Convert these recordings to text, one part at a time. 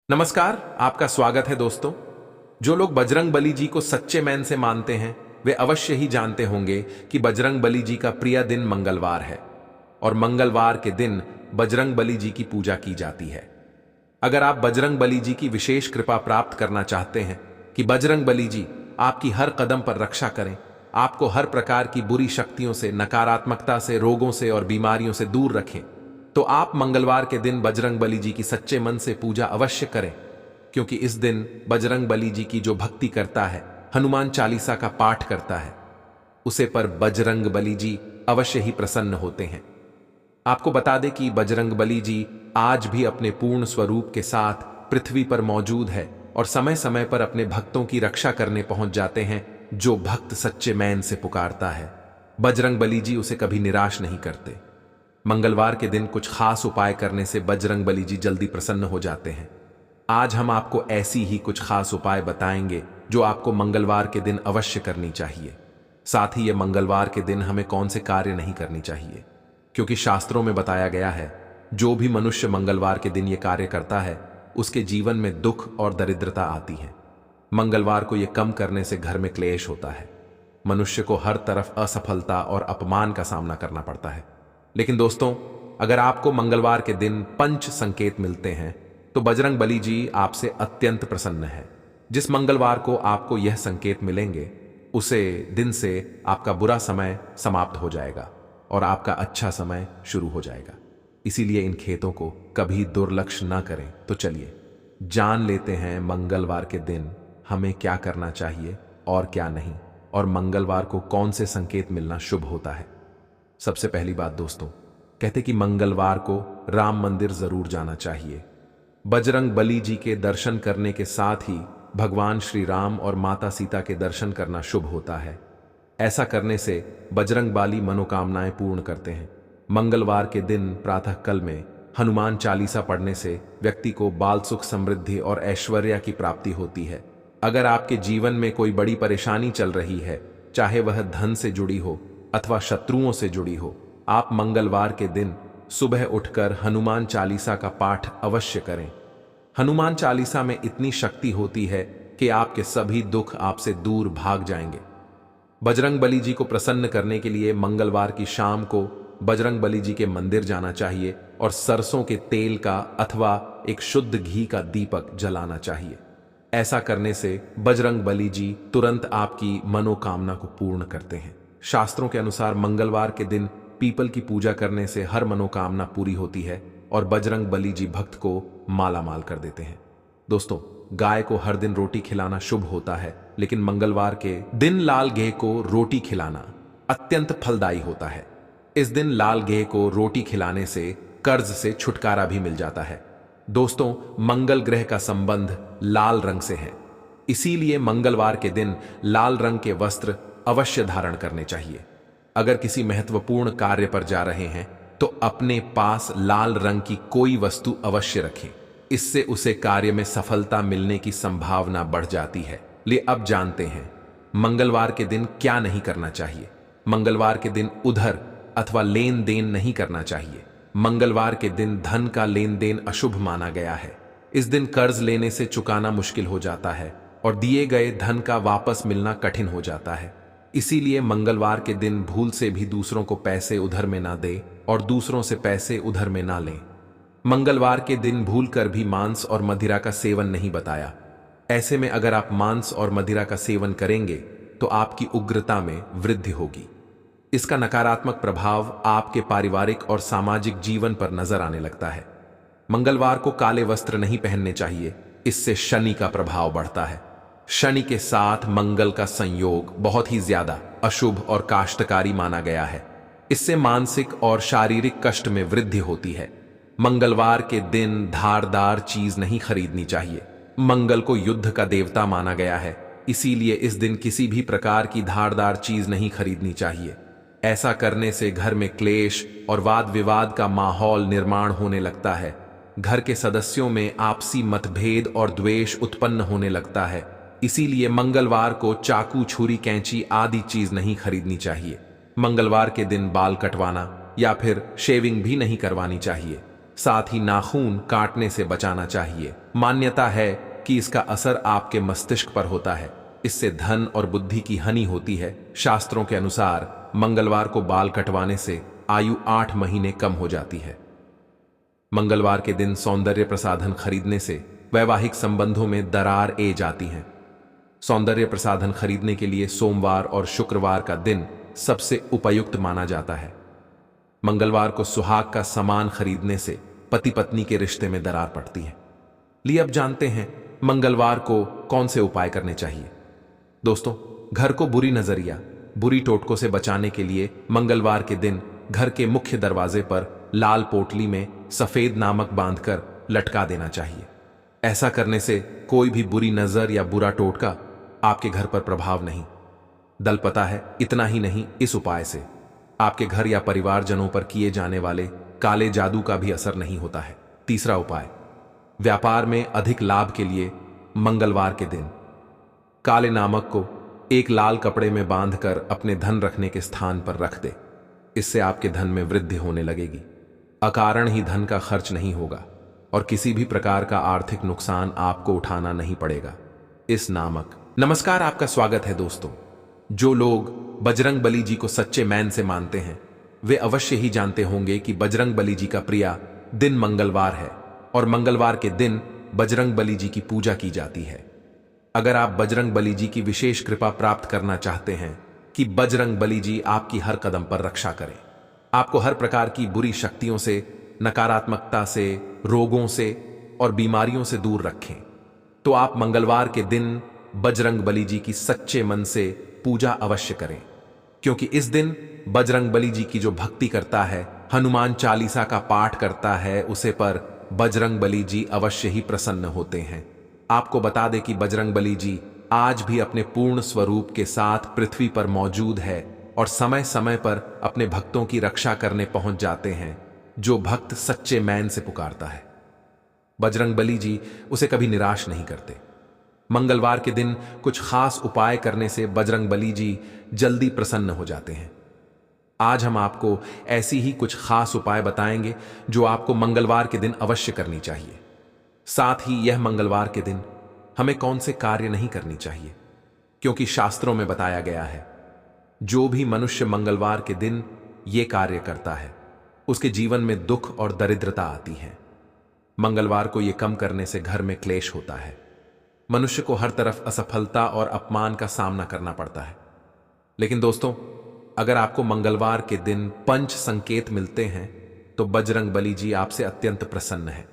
नमस्कार, आपका स्वागत है दोस्तों। जो लोग बजरंग बली जी को सच्चे मैन से मानते हैं वे अवश्य ही जानते होंगे कि बजरंग बली जी का प्रिय दिन मंगलवार है और मंगलवार के दिन बजरंग बली जी की पूजा की जाती है। अगर आप बजरंग बली जी की विशेष कृपा प्राप्त करना चाहते हैं कि बजरंग बली जी आपकी हर कदम पर रक्षा करें, आपको हर प्रकार की बुरी शक्तियों से, नकारात्मकता से, रोगों से और बीमारियों से दूर रखें, तो आप मंगलवार के दिन बजरंग बली जी की सच्चे मन से पूजा अवश्य करें। क्योंकि इस दिन बजरंग बली जी की जो भक्ति करता है, हनुमान चालीसा का पाठ करता है, उसे पर बजरंग बली जी अवश्य ही प्रसन्न होते हैं। आपको बता दें कि बजरंग बली जी आज भी अपने पूर्ण स्वरूप के साथ पृथ्वी पर मौजूद है और समय समय पर अपने भक्तों की रक्षा करने पहुंच जाते हैं। जो भक्त सच्चे मैन से पुकारता है, बजरंग बली जी उसे कभी निराश नहीं करते। मंगलवार के दिन कुछ खास उपाय करने से बजरंग बली जी जल्दी प्रसन्न हो जाते हैं। आज हम आपको ऐसी ही कुछ खास उपाय बताएंगे जो आपको मंगलवार के दिन अवश्य करनी चाहिए। साथ ही ये मंगलवार के दिन हमें कौन से कार्य नहीं करनी चाहिए, क्योंकि शास्त्रों में बताया गया है जो भी मनुष्य मंगलवार के दिन ये कार्य करता है उसके जीवन में दुख और दरिद्रता आती है। मंगलवार को ये कम करने से घर में क्लेश होता है, मनुष्य को हर तरफ असफलता और अपमान का सामना करना पड़ता है। लेकिन दोस्तों, अगर आपको मंगलवार के दिन पंच संकेत मिलते हैं तो बजरंग बली जी आपसे अत्यंत प्रसन्न है। जिस मंगलवार को आपको यह संकेत मिलेंगे उसे दिन से आपका बुरा समय समाप्त हो जाएगा और आपका अच्छा समय शुरू हो जाएगा। इसीलिए इन खेतों को कभी दुर्लक्ष्य ना करें। तो चलिए जान लेते हैं मंगलवार के दिन हमें क्या करना चाहिए और क्या नहीं, और मंगलवार को कौन से संकेत मिलना शुभ होता है। सबसे पहली बात दोस्तों, कहते कि मंगलवार को राम मंदिर जरूर जाना चाहिए। बजरंग बली जी के दर्शन करने के साथ ही भगवान श्री राम और माता सीता के दर्शन करना शुभ होता है। ऐसा करने से बजरंग बाली मनोकामनाएं पूर्ण करते हैं। मंगलवार के दिन प्रातः काल में हनुमान चालीसा पढ़ने से व्यक्ति को बाल सुख, समृद्धि और ऐश्वर्य की प्राप्ति होती है। अगर आपके जीवन में कोई बड़ी परेशानी चल रही है, चाहे वह धन से जुड़ी हो अथवा शत्रुओं से जुड़ी हो, आप मंगलवार के दिन सुबह उठकर हनुमान चालीसा का पाठ अवश्य करें। हनुमान चालीसा में इतनी शक्ति होती है कि आपके सभी दुख आपसे दूर भाग जाएंगे। बजरंग बली जी को प्रसन्न करने के लिए मंगलवार की शाम को बजरंग बली जी के मंदिर जाना चाहिए और सरसों के तेल का अथवा एक शुद्ध घी का दीपक जलाना चाहिए। ऐसा करने से बजरंग बली जी तुरंत आपकी मनोकामना को पूर्ण करते हैं। शास्त्रों के अनुसार मंगलवार के दिन पीपल की पूजा करने से हर मनोकामना पूरी होती है और बजरंग बली जी भक्त को माला माल कर देते हैं। दोस्तों, गाय को हर दिन रोटी खिलाना शुभ होता है, लेकिन मंगलवार के दिन लाल गेह को रोटी खिलाना अत्यंत फलदायी होता है। इस दिन लाल गेह को रोटी खिलाने से कर्ज से छुटकारा भी मिल जाता है। दोस्तों, मंगल ग्रह का संबंध लाल रंग से है, इसीलिए मंगलवार के दिन लाल रंग के वस्त्र अवश्य धारण करने चाहिए। अगर किसी महत्वपूर्ण कार्य पर जा रहे हैं तो अपने पास लाल रंग की कोई वस्तु अवश्य रखें। इससे उसे कार्य में सफलता मिलने की संभावना बढ़ जाती है। लिए अब जानते हैं मंगलवार के दिन क्या नहीं करना चाहिए। मंगलवार के दिन उधर अथवा लेन देन नहीं करना चाहिए। मंगलवार के दिन धन का लेन देन अशुभ माना गया है। इस दिन कर्ज लेने से चुकाना मुश्किल हो जाता है और दिए गए धन का वापस मिलना कठिन हो जाता है। इसीलिए मंगलवार के दिन भूल से भी दूसरों को पैसे उधर में ना दे और दूसरों से पैसे उधर में ना लें। मंगलवार के दिन भूल कर भी मांस और मदिरा का सेवन नहीं बताया। ऐसे में अगर आप मांस और मदिरा का सेवन करेंगे तो आपकी उग्रता में वृद्धि होगी। इसका नकारात्मक प्रभाव आपके पारिवारिक और सामाजिक जीवन पर नजर आने लगता है। मंगलवार को काले वस्त्र नहीं पहनने चाहिए, इससे शनि का प्रभाव बढ़ता है। शनि के साथ मंगल का संयोग बहुत ही ज्यादा अशुभ और काष्ठकारी माना गया है। इससे मानसिक और शारीरिक कष्ट में वृद्धि होती है। मंगलवार के दिन धारदार चीज नहीं खरीदनी चाहिए। मंगल को युद्ध का देवता माना गया है, इसीलिए इस दिन किसी भी प्रकार की धारदार चीज नहीं खरीदनी चाहिए। ऐसा करने से घर में क्लेश और वाद विवाद का माहौल निर्माण होने लगता है। घर के सदस्यों में आपसी मतभेद और द्वेष उत्पन्न होने लगता है। इसीलिए मंगलवार को चाकू, छुरी, कैंची आदि चीज नहीं खरीदनी चाहिए। मंगलवार के दिन बाल कटवाना या फिर शेविंग भी नहीं करवानी चाहिए। साथ ही नाखून काटने से बचाना चाहिए। मान्यता है कि इसका असर आपके मस्तिष्क पर होता है, इससे धन और बुद्धि की हानि होती है। शास्त्रों के अनुसार मंगलवार को बाल कटवाने से आयु 8 महीने कम हो जाती है। मंगलवार के दिन सौंदर्य प्रसाधन खरीदने से वैवाहिक संबंधों में दरार ए जाती है। सौंदर्य प्रसाधन खरीदने के लिए सोमवार और शुक्रवार का दिन सबसे उपयुक्त माना जाता है। मंगलवार को सुहाग का सामान खरीदने से पति पत्नी के रिश्ते में दरार पड़ती है। लिए अब जानते हैं मंगलवार को कौन से उपाय करने चाहिए। दोस्तों, घर को बुरी नजरिया, बुरी टोटकों से बचाने के लिए मंगलवार के दिन घर के मुख्य दरवाजे पर लाल पोटली में सफेद नमक बांधकर लटका देना चाहिए। ऐसा करने से कोई भी बुरी नजर या बुरा टोटका आपके घर पर प्रभाव नहीं दल पाता है। इतना ही नहीं, इस उपाय से आपके घर या परिवारजनों पर किए जाने वाले काले जादू का भी असर नहीं होता है। तीसरा उपाय, व्यापार में अधिक लाभ के लिए मंगलवार के दिन काले नमक को एक लाल कपड़े में बांधकर अपने धन रखने के स्थान पर रख दे। इससे आपके धन में वृद्धि होने लगेगी। अकारण ही धन का खर्च नहीं होगा और किसी भी प्रकार का आर्थिक नुकसान आपको उठाना नहीं पड़ेगा। इस नामक नमस्कार, आपका स्वागत है दोस्तों। जो लोग बजरंग बली जी को सच्चे मैन से मानते हैं वे अवश्य ही जानते होंगे कि बजरंग बली जी का प्रिय दिन मंगलवार है और मंगलवार के दिन बजरंग बली जी की पूजा की जाती है। अगर आप बजरंग बली जी की विशेष कृपा प्राप्त करना चाहते हैं कि बजरंग बली जी आपकी हर कदम पर रक्षा करें, आपको हर प्रकार की बुरी शक्तियों से, नकारात्मकता से, रोगों से और बीमारियों से दूर रखें, तो आप मंगलवार के दिन बजरंग बली जी की सच्चे मन से पूजा अवश्य करें। क्योंकि इस दिन बजरंग बली जी की जो भक्ति करता है, हनुमान चालीसा का पाठ करता है, उसे पर बजरंग बली जी अवश्य ही प्रसन्न होते हैं। आपको बता दें कि बजरंग बली जी आज भी अपने पूर्ण स्वरूप के साथ पृथ्वी पर मौजूद है और समय समय पर अपने भक्तों की रक्षा करने पहुंच जाते हैं। जो भक्त सच्चे मैन से पुकारता है, बजरंग बली जी उसे कभी निराश नहीं करते। मंगलवार के दिन कुछ खास उपाय करने से बजरंग बली जी जल्दी प्रसन्न हो जाते हैं। आज हम आपको ऐसी ही कुछ खास उपाय बताएंगे जो आपको मंगलवार के दिन अवश्य करनी चाहिए। साथ ही यह मंगलवार के दिन हमें कौन से कार्य नहीं करनी चाहिए, क्योंकि शास्त्रों में बताया गया है जो भी मनुष्य मंगलवार के दिन ये कार्य करता है उसके जीवन में दुख और दरिद्रता आती है। मंगलवार को यह कम करने से घर में क्लेश होता है। मनुष्य को हर तरफ असफलता और अपमान का सामना करना पड़ता है। लेकिन दोस्तों, अगर आपको मंगलवार के दिन पंच संकेत मिलते हैं तो बजरंग बली जी आपसे अत्यंत प्रसन्न है।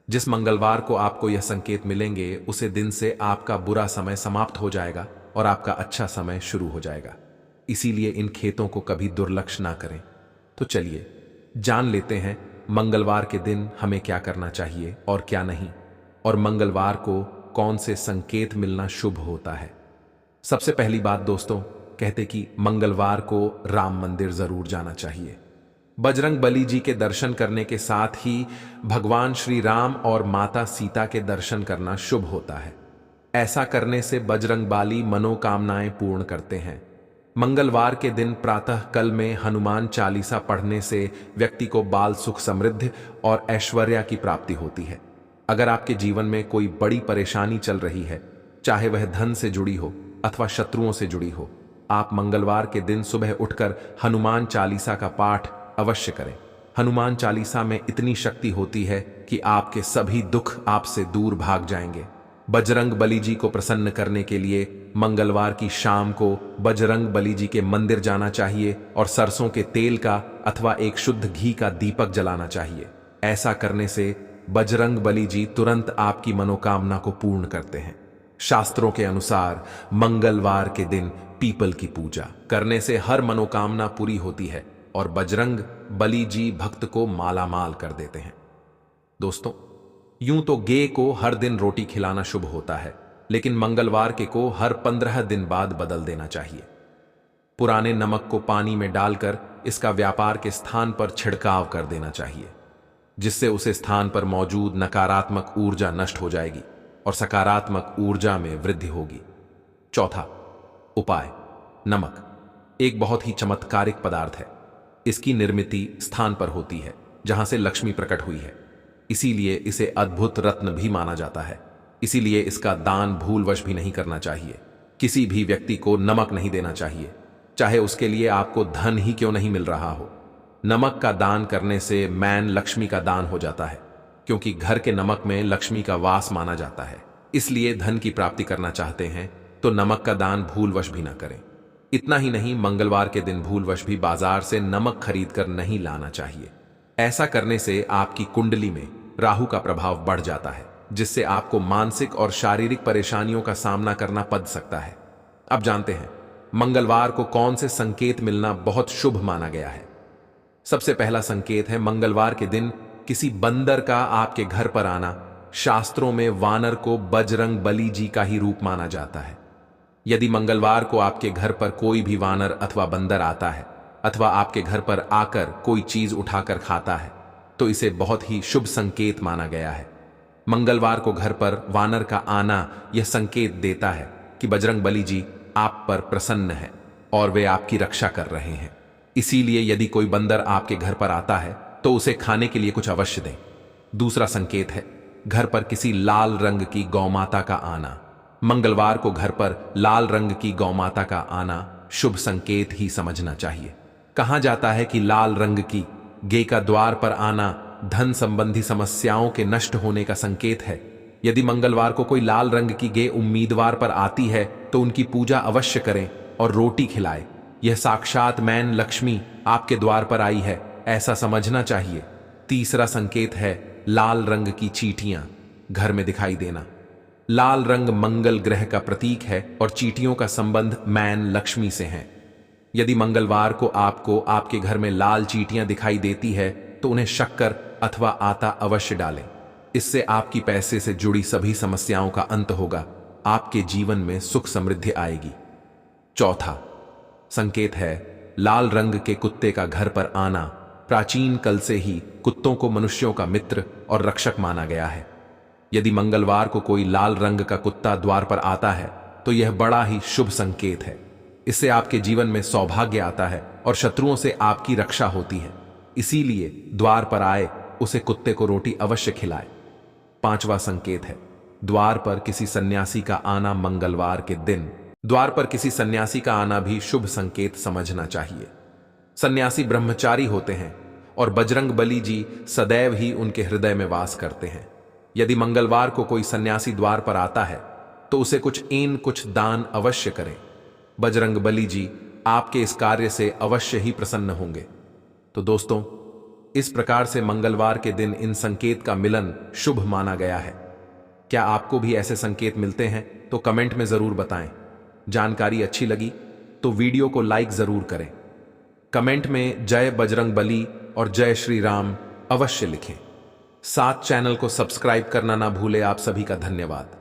जिस मंगलवार को आपको यह संकेत मिलेंगे उसे दिन से आपका बुरा समय समाप्त हो जाएगा और आपका अच्छा समय शुरू हो जाएगा। इसीलिए इन खेतों को कभी दुर्लक्ष्य ना करें। तो चलिए जान लेते हैं मंगलवार के दिन हमें क्या करना चाहिए और क्या नहीं, और मंगलवार को कौन से संकेत मिलना शुभ होता है। सबसे पहली बात दोस्तों, कहते कि मंगलवार को राम मंदिर जरूर जाना चाहिए। बजरंग बली जी के दर्शन करने के साथ ही भगवान श्री राम और माता सीता के दर्शन करना शुभ होता है। ऐसा करने से बजरंग बाली मनोकामनाएं पूर्ण करते हैं। मंगलवार के दिन प्रातः काल में हनुमान चालीसा पढ़ने से व्यक्ति को बाल सुख, समृद्धि और ऐश्वर्य की प्राप्ति होती है। अगर आपके जीवन में कोई बड़ी परेशानी चल रही है, चाहे वह धन से जुड़ी हो अथवा शत्रुओं से जुड़ी हो, आप मंगलवार के दिन सुबह उठकर हनुमान चालीसा का पाठ अवश्य करें। हनुमान चालीसा में इतनी शक्ति होती है कि आपके सभी दुख आपसे दूर भाग जाएंगे। बजरंग बली जी को प्रसन्न करने के लिए मंगलवार की शाम को बजरंग बली जी के मंदिर जाना चाहिए और सरसों के तेल का अथवा एक शुद्ध घी का दीपक जलाना चाहिए। ऐसा करने से बजरंग बली जी तुरंत आपकी मनोकामना को पूर्ण करते हैं। शास्त्रों के अनुसार मंगलवार के दिन पीपल की पूजा करने से हर मनोकामना पूरी होती है और बजरंग बली जी भक्त को मालामाल कर देते हैं। दोस्तों, यूं तो गे को हर दिन रोटी खिलाना शुभ होता है, लेकिन मंगलवार के को हर 15 दिन बाद बदल देना चाहिए। पुराने नमक को पानी में डालकर इसका व्यापार के स्थान पर छिड़काव कर देना चाहिए, जिससे उस स्थान पर मौजूद नकारात्मक ऊर्जा नष्ट हो जाएगी और सकारात्मक ऊर्जा में वृद्धि होगी। चौथा उपाय, नमक एक बहुत ही चमत्कारिक पदार्थ है। इसकी निर्मित स्थान पर होती है जहां से लक्ष्मी प्रकट हुई है। इसीलिए इसे अद्भुत रत्न भी माना जाता है। इसीलिए इसका दान भूलवश भी नहीं करना चाहिए। किसी भी व्यक्ति को नमक नहीं देना चाहिए, चाहे उसके लिए आपको धन ही क्यों नहीं मिल रहा हो। नमक का दान करने से मैन लक्ष्मी का दान हो जाता है, क्योंकि घर के नमक में लक्ष्मी का वास माना जाता है। इसलिए धन की प्राप्ति करना चाहते हैं तो नमक का दान भूलवश भी ना करें। इतना ही नहीं, मंगलवार के दिन भूलवश भी बाजार से नमक खरीद कर नहीं लाना चाहिए। ऐसा करने से आपकी कुंडली में राहु का प्रभाव बढ़ जाता है, जिससे आपको मानसिक और शारीरिक परेशानियों का सामना करना पड़ सकता है। अब जानते हैं मंगलवार को कौन से संकेत मिलना बहुत शुभ माना गया है। सबसे पहला संकेत है मंगलवार के दिन किसी बंदर का आपके घर पर आना। शास्त्रों में वानर को बजरंग बली जी का ही रूप माना जाता है। यदि मंगलवार को आपके घर पर कोई भी वानर अथवा बंदर आता है अथवा आपके घर पर आकर कोई चीज उठाकर खाता है तो इसे बहुत ही शुभ संकेत माना गया है। मंगलवार को घर पर वानर का आना यह संकेत देता है कि बजरंग बली जी आप पर प्रसन्न है और वे आपकी रक्षा कर रहे हैं। इसीलिए यदि कोई बंदर आपके घर पर आता है तो उसे खाने के लिए कुछ अवश्य दें। दूसरा संकेत है घर पर किसी लाल रंग की गौमाता का आना। मंगलवार को घर पर लाल रंग की गौमाता का आना शुभ संकेत ही समझना चाहिए। कहा जाता है कि लाल रंग की गाय का द्वार पर आना धन संबंधी समस्याओं के नष्ट होने का संकेत है। यदि मंगलवार को कोई लाल रंग की गाय उम्मीदवार पर आती है तो उनकी पूजा अवश्य करें और रोटी खिलाएं। यह साक्षात मैन लक्ष्मी आपके द्वार पर आई है, ऐसा समझना चाहिए। तीसरा संकेत है लाल रंग की चींटियां घर में दिखाई देना। लाल रंग मंगल ग्रह का प्रतीक है और चींटियों का संबंध मैन लक्ष्मी से है। यदि मंगलवार को आपको आपके घर में लाल चींटियां दिखाई देती है तो उन्हें शक्कर अथवा आटा अवश्य डालें। इससे आपकी पैसे से जुड़ी सभी समस्याओं का अंत होगा, आपके जीवन में सुख समृद्धि आएगी। चौथा संकेत है लाल रंग के कुत्ते का घर पर आना। प्राचीन काल से ही कुत्तों को मनुष्यों का मित्र और रक्षक माना गया है। यदि मंगलवार को कोई लाल रंग का कुत्ता द्वार पर आता है तो यह बड़ा ही शुभ संकेत है। इससे आपके जीवन में सौभाग्य आता है और शत्रुओं से आपकी रक्षा होती है। इसीलिए द्वार पर आए उसे कुत्ते को रोटी अवश्य खिलाए। पांचवा संकेत है द्वार पर किसी सन्यासी का आना। मंगलवार के दिन द्वार पर किसी सन्यासी का आना भी शुभ संकेत समझना चाहिए। सन्यासी ब्रह्मचारी होते हैं और बजरंग बली जी सदैव ही उनके हृदय में वास करते हैं। यदि मंगलवार को कोई सन्यासी द्वार पर आता है तो उसे कुछ दान अवश्य करें। बजरंग बली जी आपके इस कार्य से अवश्य ही प्रसन्न होंगे। तो दोस्तों, इस प्रकार से मंगलवार के दिन इन संकेत का मिलन शुभ माना गया है। क्या आपको भी ऐसे संकेत मिलते हैं तो कमेंट में जरूर बताएं। जानकारी अच्छी लगी तो वीडियो को लाइक जरूर करें। कमेंट में जय बजरंग बली और जय श्री राम अवश्य लिखें। साथ चैनल को सब्सक्राइब करना ना भूले। आप सभी का धन्यवाद।